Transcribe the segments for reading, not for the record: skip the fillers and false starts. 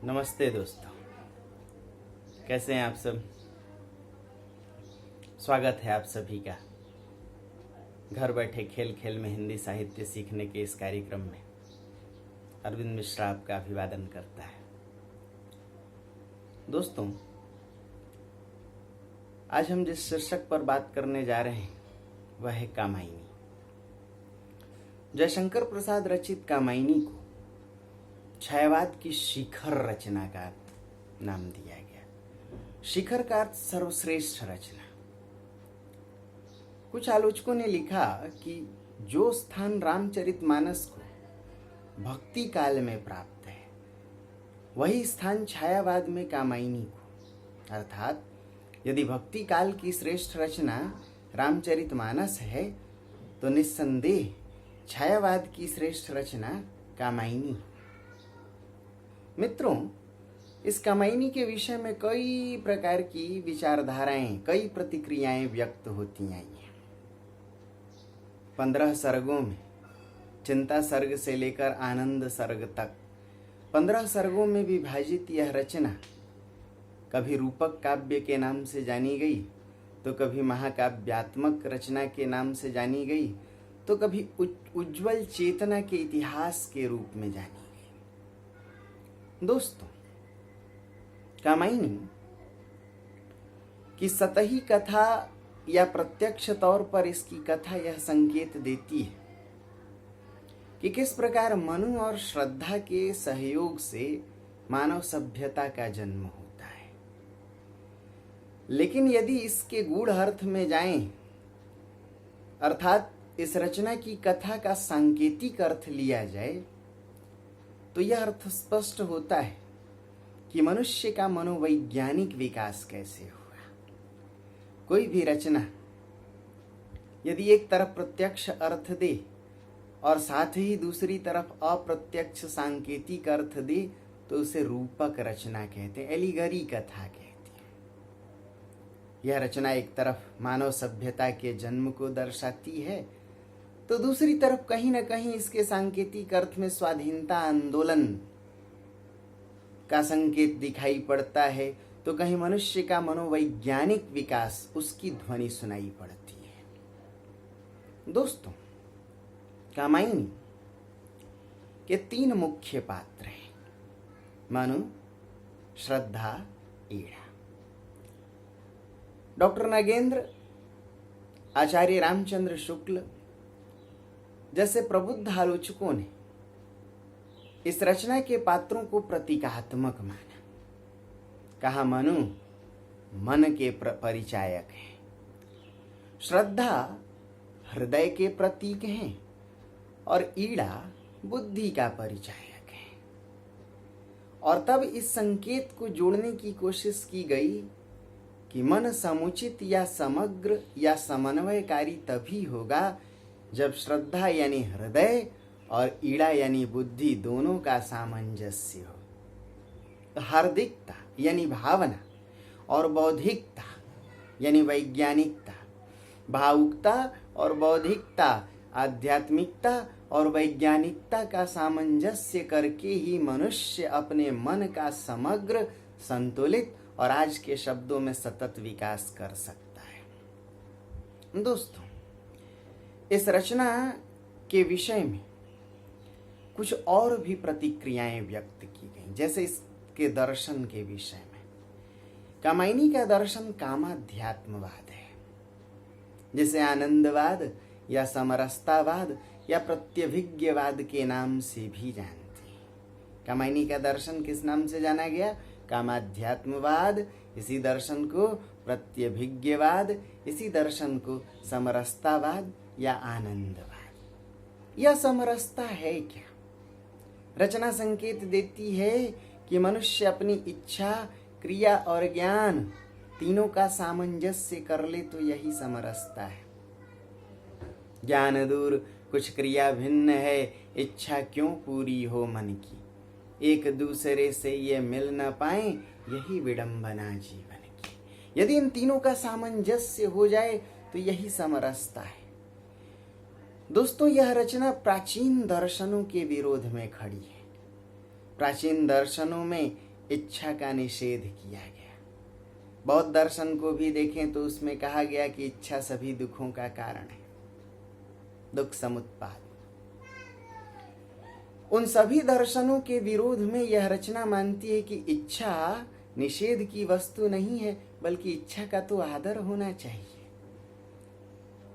नमस्ते दोस्तों, कैसे हैं आप सब। स्वागत है आप सभी का घर बैठे खेल खेल में हिंदी साहित्य सीखने के इस कार्यक्रम में। अरविंद मिश्रा आपका अभिवादन करता है। दोस्तों, आज हम जिस शीर्षक पर बात करने जा रहे हैं वह है कामायनी। जयशंकर प्रसाद रचित कामायनी को छायावाद की शिखर रचना का नाम दिया गया। शिखर का अर्थ सर्वश्रेष्ठ रचना। कुछ आलोचकों ने लिखा कि जो स्थान रामचरितमानस को भक्ति काल में प्राप्त है वही स्थान छायावाद में कामायनी को, अर्थात यदि भक्ति काल की श्रेष्ठ रचना रामचरितमानस है तो निस्संदेह छायावाद की श्रेष्ठ रचना कामायनी। मित्रों, इस कामायनी के विषय में कई प्रकार की विचारधाराएं, कई प्रतिक्रियाएं व्यक्त होती आई हैं। 15 सर्गों में, चिंता सर्ग से लेकर आनंद सर्ग तक 15 सर्गों में विभाजित यह रचना कभी रूपक काव्य के नाम से जानी गई, तो कभी महाकाव्यात्मक रचना के नाम से जानी गई, तो कभी उज्ज्वल चेतना के इतिहास के रूप में जानी गई। दोस्तों, कामायनी की सतही कथा या प्रत्यक्ष तौर पर इसकी कथा यह संकेत देती है कि किस प्रकार मनु और श्रद्धा के सहयोग से मानव सभ्यता का जन्म होता है। लेकिन यदि इसके गूढ़ अर्थ में जाएं, अर्थात इस रचना की कथा का सांकेतिक अर्थ लिया जाए, तो यह अर्थ स्पष्ट होता है कि मनुष्य का मनोवैज्ञानिक विकास कैसे हुआ। कोई भी रचना यदि एक तरफ प्रत्यक्ष अर्थ दे और साथ ही दूसरी तरफ अप्रत्यक्ष सांकेतिक अर्थ दे तो उसे रूपक रचना कहते हैं, एलिगरी कथा कहते हैं। यह रचना एक तरफ मानव सभ्यता के जन्म को दर्शाती है, तो दूसरी तरफ कहीं न कहीं इसके सांकेतिक अर्थ में स्वाधीनता आंदोलन का संकेत दिखाई पड़ता है, तो कहीं मनुष्य का मनोवैज्ञानिक विकास, उसकी ध्वनि सुनाई पड़ती है। दोस्तों, कामायनी के 3 मुख्य पात्र हैं, मनु, श्रद्धा, ईड़ा। डॉक्टर नागेंद्र, आचार्य रामचंद्र शुक्ल जैसे प्रबुद्ध आलोचकों ने इस रचना के पात्रों को प्रतीकात्मक माना। कहा मनु मन के परिचायक हैं, श्रद्धा हृदय के प्रतीक हैं और ईड़ा बुद्धि का परिचायक है। और तब इस संकेत को जोड़ने की कोशिश की गई कि मन समुचित या समग्र या समन्वयकारी तभी होगा जब श्रद्धा यानी हृदय और ईड़ा यानी बुद्धि दोनों का सामंजस्य हो। हार्दिकता यानी भावना और बौद्धिकता यानी वैज्ञानिकता, भावुकता और बौद्धिकता, आध्यात्मिकता और वैज्ञानिकता का सामंजस्य करके ही मनुष्य अपने मन का समग्र, संतुलित और आज के शब्दों में सतत विकास कर सकता है। दोस्तों, इस रचना के विषय में कुछ और भी प्रतिक्रियाएं व्यक्त की गई, जैसे इसके दर्शन के विषय में। कामायनी का दर्शन कामाध्यात्मवाद है, जिसे आनंदवाद या समरसतावाद या प्रत्यभिज्ञवाद के नाम से भी जानते हैं। कामायनी का दर्शन किस नाम से जाना गया? कामाध्यात्मवाद। इसी दर्शन को प्रत्यभिज्ञवाद, इसी दर्शन को समरसतावाद या आनंदवाद। यह समरसता है क्या? रचना संकेत देती है कि मनुष्य अपनी इच्छा, क्रिया और ज्ञान तीनों का सामंजस्य कर ले तो यही समरसता है। ज्ञान दूर कुछ क्रिया भिन्न है, इच्छा क्यों पूरी हो मन की, एक दूसरे से ये मिल न पाए, यही विडंबना जीवन की। यदि इन तीनों का सामंजस्य हो जाए तो यही समरसता है। दोस्तों, यह रचना प्राचीन दर्शनों के विरोध में खड़ी है। प्राचीन दर्शनों में इच्छा का निषेध किया गया। बौद्ध दर्शन को भी देखें तो उसमें कहा गया कि इच्छा सभी दुखों का कारण है, दुख समुत्पाद। उन सभी दर्शनों के विरोध में यह रचना मानती है कि इच्छा निषेध की वस्तु नहीं है, बल्कि इच्छा का तो आदर होना चाहिए।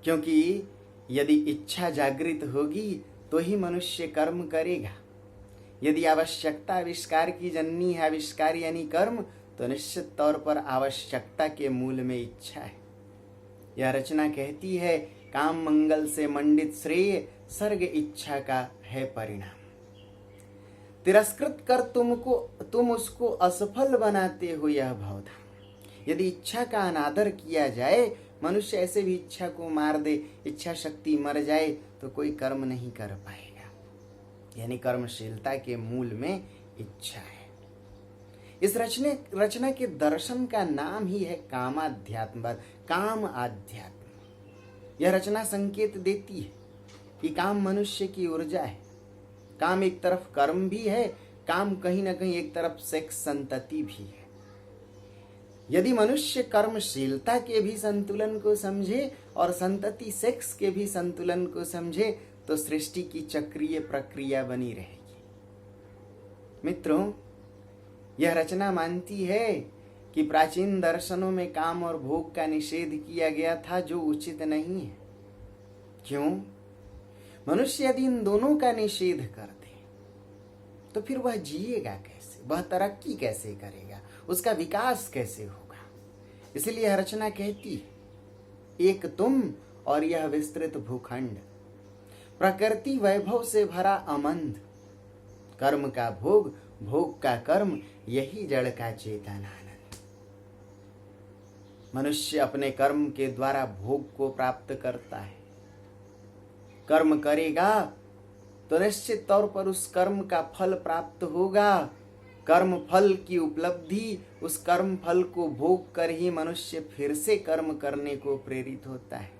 क्योंकि यदि इच्छा जागृत होगी तो ही मनुष्य कर्म करेगा। यदि आवश्यकता आविष्कार की जननी है, आविष्कार यानी कर्म, तो निश्चित तौर पर आवश्यकता के मूल में इच्छा है। यह रचना कहती है, काम मंगल से मंडित श्रेय सर्ग इच्छा का है परिणाम। तिरस्कृत कर तुम उसको असफल बनाते हो यह भवधाम। यदि इच्छा का अनादर किया जाए, मनुष्य ऐसे भी इच्छा को मार दे, इच्छा शक्ति मर जाए, तो कोई कर्म नहीं कर पाएगा। यानी कर्मशीलता के मूल में इच्छा है। इस रचना के दर्शन का नाम ही है कामाध्यात्म, काम आध्यात्म। यह रचना संकेत देती है कि काम मनुष्य की ऊर्जा है। काम एक तरफ कर्म भी है, काम कहीं ना कहीं एक तरफ सेक्स संतति भी है। यदि मनुष्य कर्मशीलता के भी संतुलन को समझे और संतति सेक्स के भी संतुलन को समझे, तो सृष्टि की चक्रीय प्रक्रिया बनी रहेगी। मित्रों, यह रचना मानती है कि प्राचीन दर्शनों में काम और भोग का निषेध किया गया था, जो उचित नहीं है। क्यों? मनुष्य यदि इन दोनों का निषेध कर दे तो फिर वह जिएगा कैसे, वह तरक्की कैसे करेगा, उसका विकास कैसे होगा। इसलिए यह रचना कहती है, एक तुम और यह विस्तृत भूखंड, प्रकृति वैभव से भरा अमंद, कर्म का भोग, भोग का कर्म, यही जड़ का चेतन आनंद। मनुष्य अपने कर्म के द्वारा भोग को प्राप्त करता है। कर्म करेगा तो निश्चित तौर पर उस कर्म का फल प्राप्त होगा। कर्म फल की उपलब्धि, उस कर्म फल को भोग कर ही मनुष्य फिर से कर्म करने को प्रेरित होता है।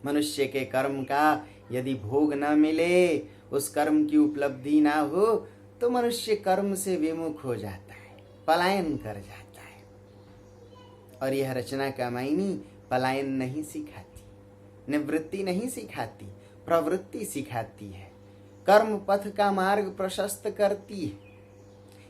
मनुष्य के कर्म का यदि भोग न मिले, उस कर्म की उपलब्धि ना हो, तो मनुष्य कर्म से विमुख हो जाता है, पलायन कर जाता है। और यह रचना का मायनी पलायन नहीं सिखाती, निवृत्ति नहीं सिखाती, प्रवृत्ति सिखाती है। कर्म पथ का मार्ग प्रशस्त करती है।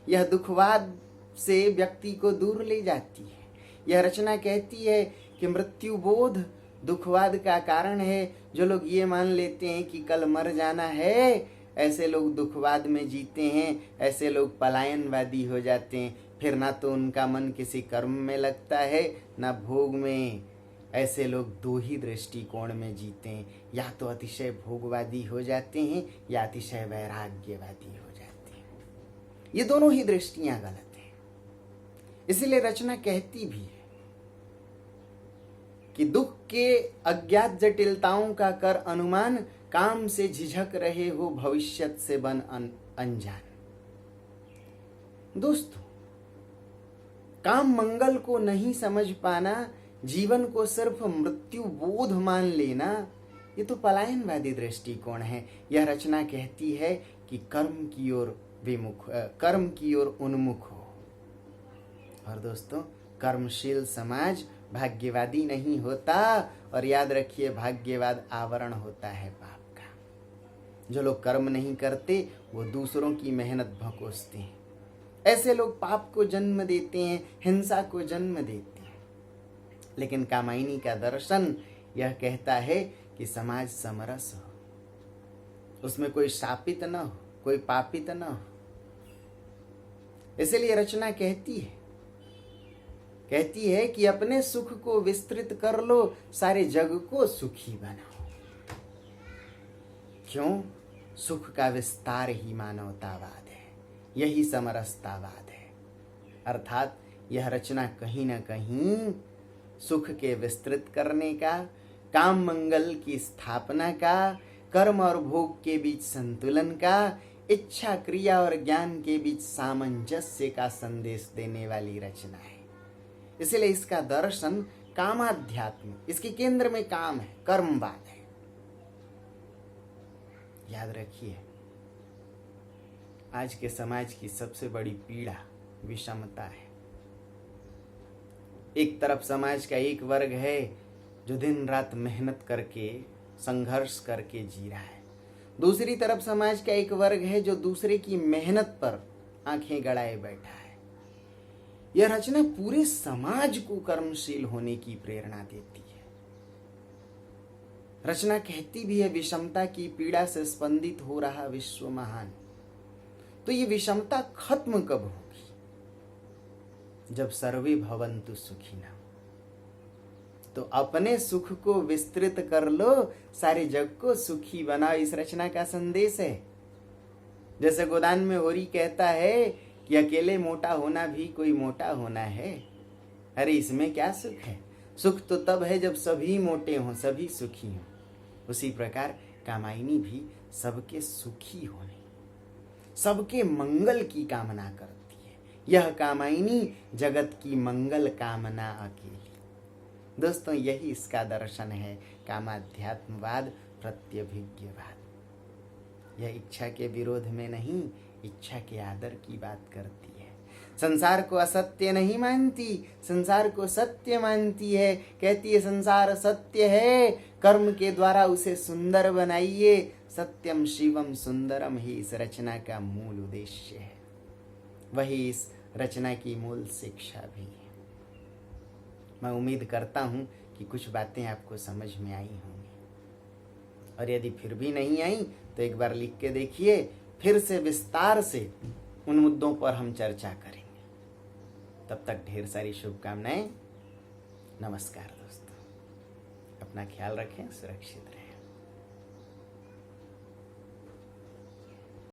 यह दुखवाद से व्यक्ति को दूर ले जाती है। यह रचना कहती है कि मृत्यु बोध दुखवाद का कारण है। जो लोग ये मान लेते हैं कि कल मर जाना है, ऐसे लोग दुखवाद में जीते हैं, ऐसे लोग पलायनवादी हो जाते हैं। फिर ना तो उनका मन किसी कर्म में लगता है, ना भोग में। ऐसे लोग दो ही दृष्टिकोण में जीते हैं, या तो अतिशय भोगवादी हो जाते हैं या अतिशय वैराग्यवादी हो जाते हैं। ये दोनों ही दृष्टियां गलत हैं। इसलिए रचना कहती भी है कि दुख के अज्ञात जटिलताओं का कर अनुमान, काम से झिझक रहे हो भविष्यत से बन अनजान। दोस्तों, काम मंगल को नहीं समझ पाना, जीवन को सिर्फ मृत्यु बोध मान लेना, ये तो पलायनवादी दृष्टिकोण है। यह रचना कहती है कि कर्म की ओर उन्मुख हो। और दोस्तों, कर्मशील समाज भाग्यवादी नहीं होता। और याद रखिए, भाग्यवाद आवरण होता है पाप का। जो लोग कर्म नहीं करते, वो दूसरों की मेहनत भकोसते हैं। ऐसे लोग पाप को जन्म देते हैं, हिंसा को जन्म देते हैं। लेकिन कामायनी का दर्शन यह कहता है कि समाज समरस हो, उसमें कोई शापित न हो, कोई पापित न हो। इसलिए रचना कहती है कि अपने सुख को विस्तृत कर लो, सारे जग को सुखी बनाओ। क्यों? सुख का विस्तार ही मानवतावाद है, यही समरसतावाद है। अर्थात यह रचना कहीं न कहीं सुख के विस्तृत करने का, काम मंगल की स्थापना का, कर्म और भोग के बीच संतुलन का, इच्छा, क्रिया और ज्ञान के बीच सामंजस्य का संदेश देने वाली रचना है। इसलिए इसका दर्शन कामाध्यात्म, इसके केंद्र में काम है, कर्मवाद है। याद रखिए, आज के समाज की सबसे बड़ी पीड़ा विषमता है। एक तरफ समाज का एक वर्ग है जो दिन रात मेहनत करके संघर्ष करके जी रहा है, दूसरी तरफ समाज का एक वर्ग है जो दूसरे की मेहनत पर आंखें गड़ाए बैठा है। यह रचना पूरे समाज को कर्मशील होने की प्रेरणा देती है। रचना कहती भी है, विषमता की पीड़ा से स्पंदित हो रहा विश्व महान। तो ये विषमता खत्म कब होगी? जब सर्वे भवन्तु सुखिनः। तो अपने सुख को विस्तृत कर लो, सारे जग को सुखी बनाओ। इस रचना का संदेश है। जैसे गोदान में होरी कहता है कि अकेले मोटा होना भी कोई मोटा होना है। अरे इसमें क्या सुख है? सुख तो तब है जब सभी मोटे हों, सभी सुखी हों। उसी प्रकार कामायनी भी सबके सुखी होने, सबके मंगल की कामना करती है। यह कामायनी जगत की मंगल कामना अकेली। दोस्तों, यही इसका दर्शन है, कामाध्यात्मवाद, प्रत्यभिज्ञवाद। यह इच्छा के विरोध में नहीं, इच्छा के आदर की बात करती है। संसार को असत्य नहीं मानती, संसार को सत्य मानती है। कहती है संसार सत्य है, कर्म के द्वारा उसे सुंदर बनाइए। सत्यम शिवम सुंदरम ही इस रचना का मूल उद्देश्य है। वही इस रचना की मूल शिक्षा भी है। मैं उम्मीद करता हूँ कि कुछ बातें आपको समझ में आई होंगी, और यदि फिर भी नहीं आई तो एक बार लिख के देखिए, फिर से विस्तार से उन मुद्दों पर हम चर्चा करेंगे। तब तक ढेर सारी शुभकामनाएं। नमस्कार दोस्तों, अपना ख्याल रखें, सुरक्षित रहें।